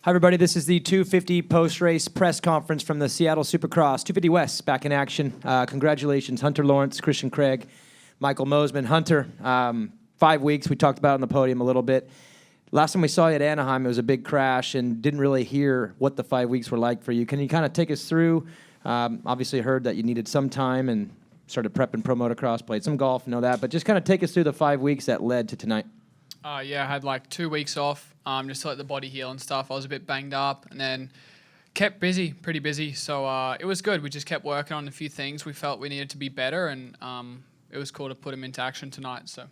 Hi, everybody. This is the 250 post-race press conference from the Seattle Supercross. 250 West back in action. Congratulations, Hunter Lawrence, Christian Craig, Michael Mosman. Hunter, 5 weeks. We talked about it on the podium a little bit. Last time we saw you at Anaheim, it was a big crash and didn't really hear what the 5 weeks were like for you. Can you kind of take us through? Obviously heard that you needed some time and started prepping pro motocross, played some golf, know that. But just kind of take us through the 5 weeks that led to tonight. Yeah, I had like 2 weeks off just to let the body heal and stuff. I was a bit banged up and then kept busy, pretty busy. So it was good. We just kept working on a few things. We felt we needed to be better, and it was cool to put them into action tonight. So,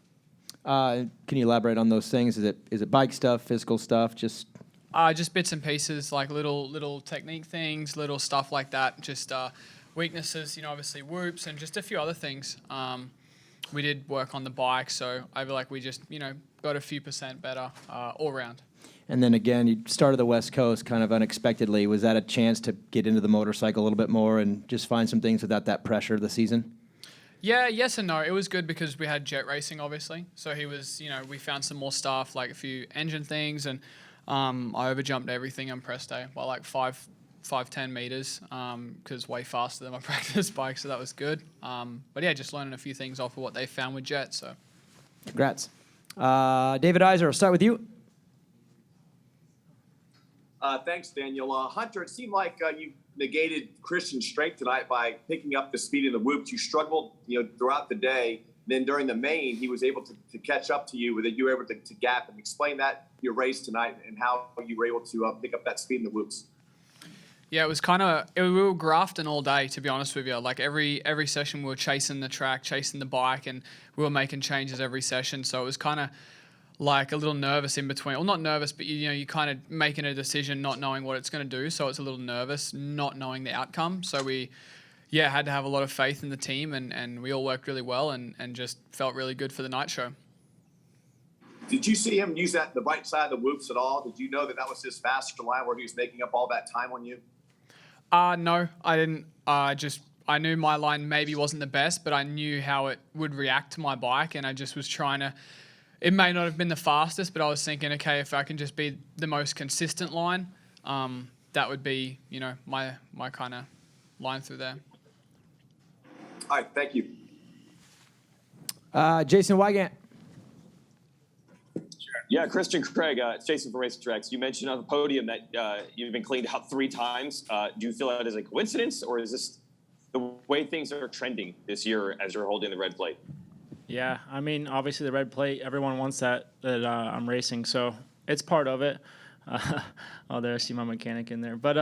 can you elaborate on those things? Is it bike stuff, physical stuff, just bits and pieces, like little technique things, little stuff like that. Just weaknesses, obviously whoops and just a few other things. We did work on the bike, so I feel like we just, got a few % better all around. And then again, you started the West Coast kind of unexpectedly. Was that a chance to get into the motorcycle a little bit more and just find some things without that pressure of the season? Yeah, yes and no. It was good because we had jet racing, obviously. So he was, we found some more stuff, like a few engine things, and I overjumped everything on press day by like 5-10 meters, because way faster than my practice bike, so that was good. But yeah, just learning a few things off of what they found with jet. So, congrats, David Iser. I'll start with you. Thanks, Daniel. Hunter, it seemed like you negated Christian's strength tonight by picking up the speed of the whoops. You struggled, throughout the day. Then during the main, he was able to catch up to you, that you were able to gap him. Explain that your race tonight and how you were able to pick up that speed in the whoops. Yeah, it was we were grafting all day, to be honest with you. Like every session we were chasing the track, chasing the bike, and we were making changes every session. So it was kind of like a little nervous in between. Well, not nervous, but you kind of making a decision, not knowing what it's going to do. So it's a little nervous, not knowing the outcome. So we, had to have a lot of faith in the team, and we all worked really well and just felt really good for the night show. Did you see him use the right side of the whoops at all? Did you know that was his faster line where he was making up all that time on you? No, I didn't. I knew my line maybe wasn't the best, but I knew how it would react to my bike, and I just was trying to. It may not have been the fastest, but I was thinking, okay, if I can just be the most consistent line, that would be, my kind of line through there. All right, thank you. Jason Wygant. Yeah, Christian Craig, it's Jason from Race Directs. You mentioned on the podium that you've been cleaned out 3 times. Do you feel that is a coincidence, or is this the way things are trending this year as you're holding the red plate? Yeah, I mean, obviously the red plate, everyone wants that I'm racing, so it's part of it. There I see my mechanic in there. But,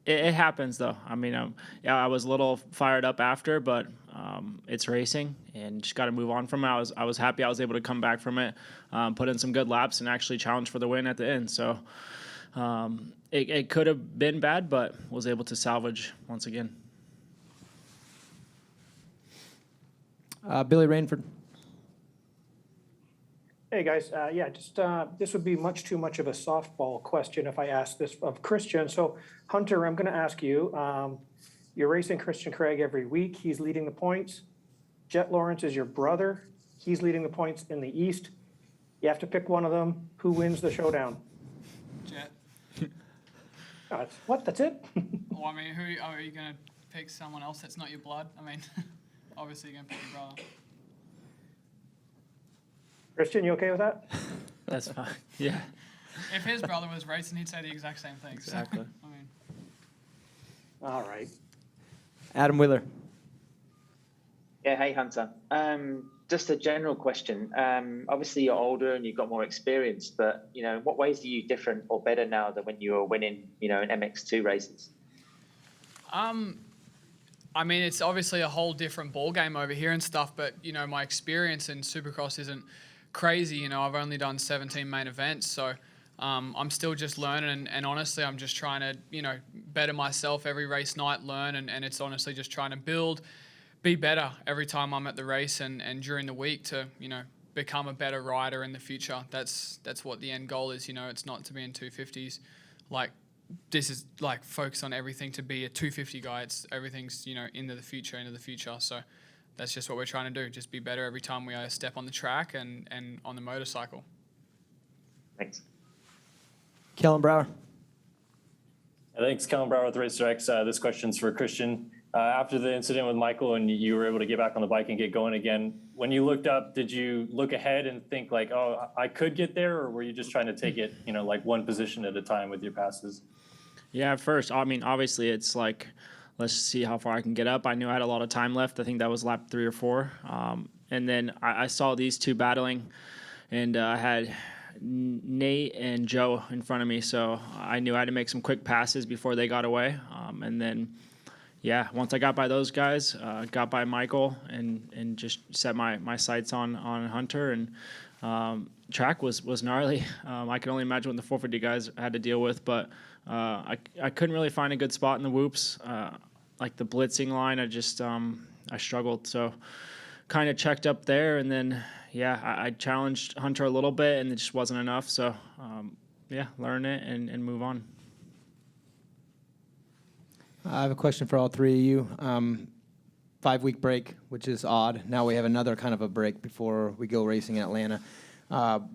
it happens, though. I mean, I was a little fired up after, but it's racing, and just got to move on from it. I was happy I was able to come back from it, put in some good laps, and actually challenge for the win at the end. So it could have been bad, but was able to salvage once again. Billy Rainford. Hey guys, this would be much too much of a softball question if I asked this of Christian. So Hunter, I'm going to ask you, you're racing Christian Craig every week. He's leading the points. Jet Lawrence is your brother. He's leading the points in the East. You have to pick one of them. Who wins the showdown? Jet. What? That's it? Well, I mean, who are you going to pick? Someone else that's not your blood? I mean, obviously you're going to pick your brother. Christian, you okay with that? That's fine. Yeah. If his brother was racing, he'd say the exact same thing. Exactly. So, I mean. All right. Adam Wheeler. Yeah, hey Hunter. Just a general question. Obviously you're older and you've got more experience, but what ways are you different or better now than when you were winning, in MX2 races? I mean, it's obviously a whole different ball game over here and stuff, but my experience in Supercross isn't crazy. I've only done 17 main events, so I'm still just learning, and honestly, I'm just trying to, better myself every race night, learn, and it's honestly just trying to be better every time I'm at the race and during the week to, become a better rider in the future. That's what the end goal is. It's not to be in 250s. Like, this is like focus on everything to be a 250 guy. It's everything's, into the future. So that's just what we're trying to do. Just be better every time we step on the track and on the motorcycle. Thanks. Kellen Brower. Thanks, Kellen Brower with Racetracks. This question's for Christian. After the incident with Michael and you were able to get back on the bike and get going again, when you looked up, did you look ahead and think like, oh, I could get there, or were you just trying to take it, like one position at a time with your passes? Yeah, at first, I mean, obviously it's like, let's see how far I can get up. I knew I had a lot of time left. I think that was lap 3 or 4. And then I saw these two battling, and I had Nate and Joe in front of me, so I knew I had to make some quick passes before they got away. And then, yeah, once I got by those guys, got by Michael, and just set my sights on Hunter, and track was gnarly. I can only imagine what the 450 guys had to deal with, but I couldn't really find a good spot in the whoops. Like the blitzing line, I struggled, so kind of checked up there, and then I challenged Hunter a little bit, and it just wasn't enough. So learn it and move on. I have a question for all three of you. 5-week break, which is odd. Now we have another kind of a break before we go racing in Atlanta.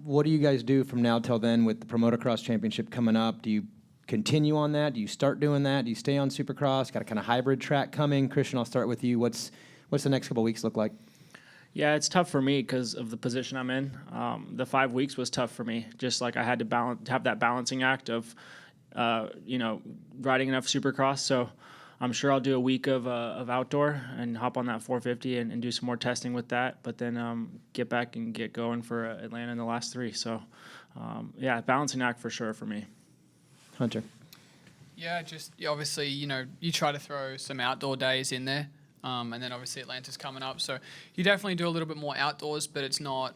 What do you guys do from now till then with the Promotocross Championship coming up? Do you continue on that? Do you start doing that? Do you stay on Supercross? Got a kind of hybrid track coming? Christian, I'll start with you. What's the next couple of weeks look like? Yeah, it's tough for me because of the position I'm in. The 5 weeks was tough for me. Just like I had to have that balancing act of, riding enough Supercross. So I'm sure I'll do a week of outdoor and hop on that 450 and do some more testing with that. But then get back and get going for Atlanta in the last 3. So, balancing act for sure for me. Hunter. Yeah, obviously, you try to throw some outdoor days in there. And then obviously Atlanta's coming up. So you definitely do a little bit more outdoors, but it's not,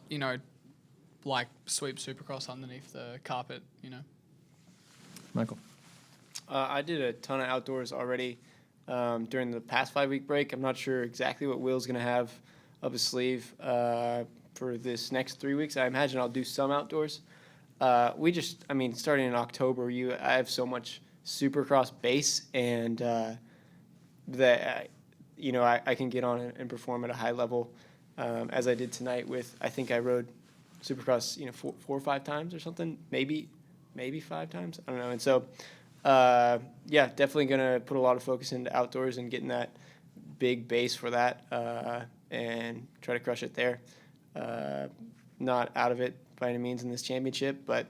like sweep Supercross underneath the carpet, Michael. I did a ton of outdoors already during the past 5-week break. I'm not sure exactly what Will's going to have up his sleeve for this next 3 weeks. I imagine I'll do some outdoors. Starting in October, I have so much Supercross base, and that I can get on and perform at a high level, as I did tonight with, I think I rode Supercross 4 or 5 times or something, maybe 5 times, I don't know. And so definitely gonna put a lot of focus into outdoors and getting that big base for that, and try to crush it there. Not out of it by any means in this championship, but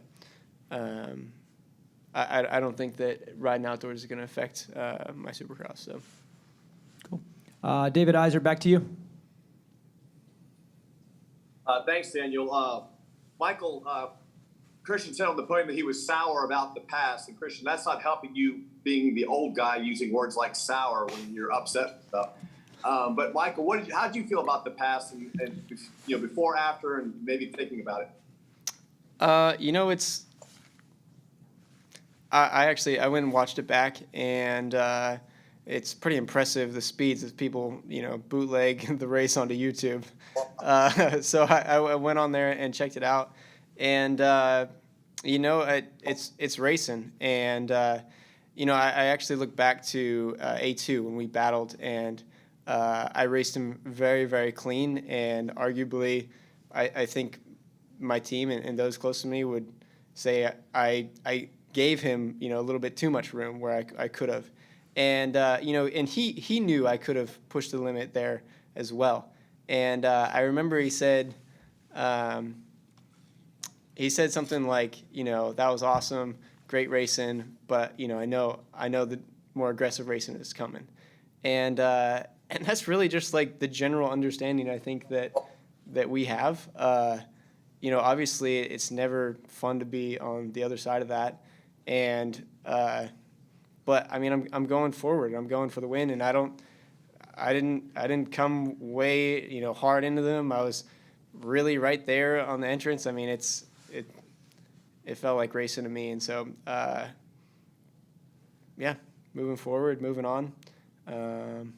I don't think that riding outdoors is going to affect my Supercross. So, cool. David Iser, back to you. Thanks, Daniel. Michael, Christian said on the podium that he was sour about the past, and Christian, that's not helping you being the old guy using words like sour when you're upset and stuff. But Michael, how did you feel about the past, and before, after, and maybe thinking about it? I went and watched it back, and it's pretty impressive the speeds that people bootleg the race onto YouTube. So I went on there and checked it out, and it's racing, and I actually look back to A2 when we battled, and I raced him very, very clean, and arguably I think my team and those close to me would say I gave him a little bit too much room where I could have, and and he knew I could have pushed the limit there as well. And I remember he said something like, that was awesome, great racing, but I know the more aggressive racing is coming, and that's really just like the general understanding I think that we have. Obviously it's never fun to be on the other side of that, and but I'm going forward. I'm going for the win, and I didn't come way hard into them. I was really right there on the entrance. It felt like racing to me, and so moving forward, moving on. All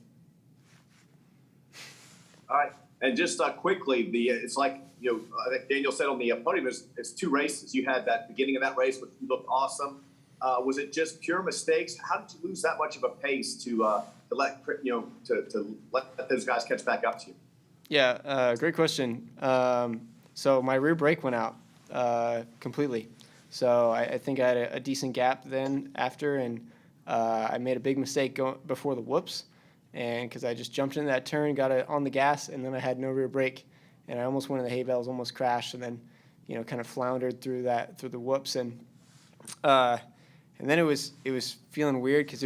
right, and just quickly, it's like I think Daniel said on the podium, it's 2 races. You had that beginning of that race, which looked awesome. Was it just pure mistakes? How did you lose that much of a pace to let to let those guys catch back up to you? Yeah, great question. So my rear brake went out completely. So I think I had a decent gap then after, and I made a big mistake going before the whoops, and because I just jumped into that turn, got it on the gas, and then I had no rear brake, and I almost went in the hay bales, almost crashed, and then kind of floundered through the whoops, and then it was feeling weird because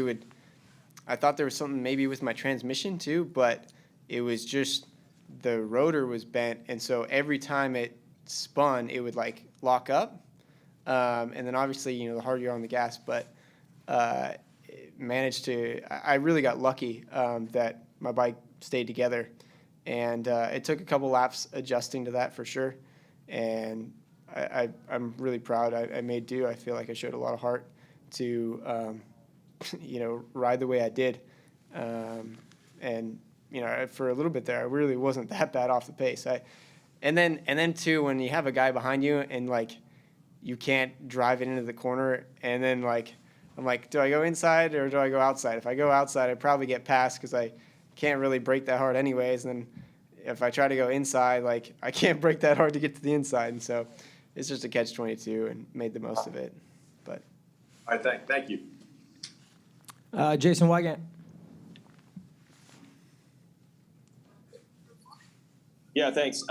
I thought there was something maybe with my transmission too, but it was just the rotor was bent, and so every time it spun, it would like lock up. And then obviously, the harder you're on the gas, but it managed to. I really got lucky that my bike stayed together, and it took a couple laps adjusting to that for sure. And I'm really proud. I made do. I feel like I showed a lot of heart to, ride the way I did. And for a little bit there, I really wasn't that bad off the pace. And then too, when you have a guy behind you and like you can't drive it into the corner, and then I'm like, do I go inside or do I go outside? If I go outside, I'd probably get past because I can't really brake that hard anyways. And then if I try to go inside, like I can't brake that hard to get to the inside. And so it's just a catch-22 and made the most of it. But All right, thank you. Jason Wygant. Yeah, thanks.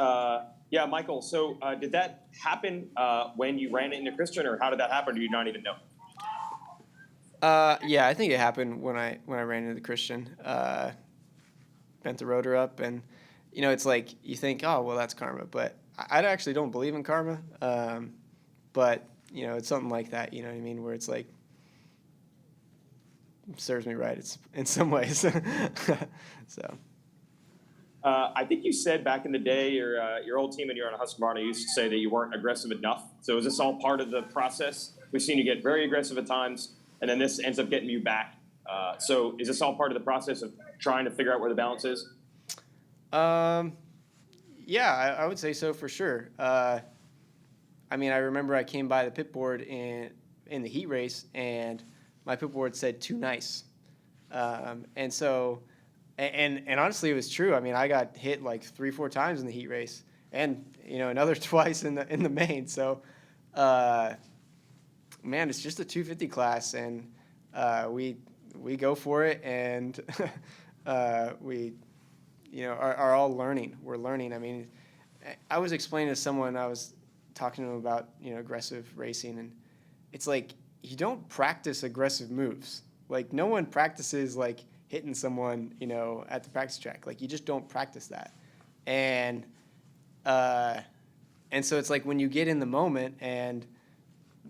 Yeah, Michael, so did that happen when you ran into Christian, or how did that happen? Do you not even know? Yeah, I think it happened when I ran into Christian. Bent the rotor up, and it's like you think, oh well, that's karma, but I actually don't believe in karma. But it's something like that. You know what I mean? Where it's like serves me right. It's in some ways. So. I think you said back in the day, your old team and you're on Husqvarna used to say that you weren't aggressive enough. So is this all part of the process? We've seen you get very aggressive at times, and then this ends up getting you back. So is this all part of the process of trying to figure out where the balance is? Yeah, I would say so for sure. I remember I came by the pit board in the heat race, and my pit board said "too nice," and so. And honestly, it was true. I mean, I got hit like 3-4 times in the heat race, and another twice in the main. So, man, it's just a 250 class, and we go for it, and we are all learning. We're learning. I mean, I was explaining to someone, I was talking to him about aggressive racing, and it's like you don't practice aggressive moves. Like no one practices like hitting someone, at the practice track. Like you just don't practice that. And so it's like when you get in the moment and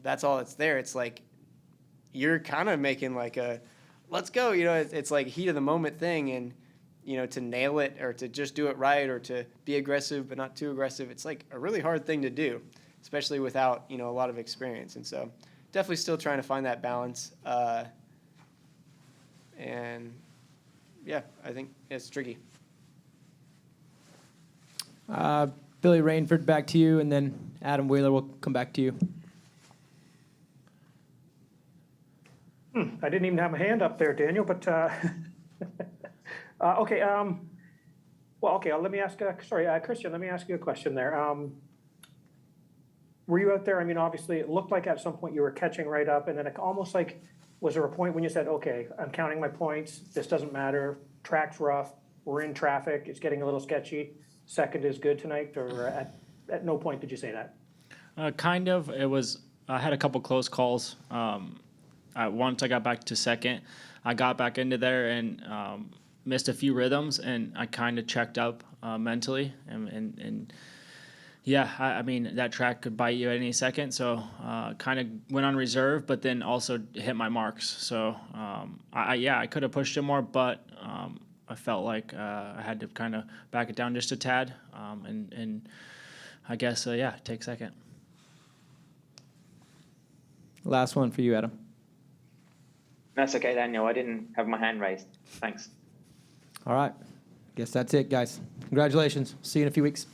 that's all that's there, it's like you're kind of making like a, let's go, it's like heat of the moment thing. And, to nail it or to just do it right or to be aggressive but not too aggressive, it's like a really hard thing to do, especially without, a lot of experience. And so definitely still trying to find that balance. And yeah, I think it's tricky. Billy Rainford, back to you, and then Adam Wheeler will come back to you. I didn't even have my hand up there, Daniel, but okay. Let me ask. Christian, let me ask you a question there. Were you out there? I mean, obviously, it looked like at some point you were catching right up, and then it almost like, was there a point when you said, okay, I'm counting my points, this doesn't matter, track's rough, we're in traffic, it's getting a little sketchy, second is good tonight, or at no point did you say that? Kind of. It was. I had a couple close calls. Once I got back to second, I got back into there and missed a few rhythms, and I kind of checked up mentally. And yeah, I mean, that track could bite you at any second, so kind of went on reserve, but then also hit my marks. So I could have pushed it more, but I felt like I had to kind of back it down just a tad, and I guess take second. Last one for you, Adam. That's okay, Daniel. I didn't have my hand raised. Thanks. All right. Guess that's it, guys. Congratulations. See you in a few weeks.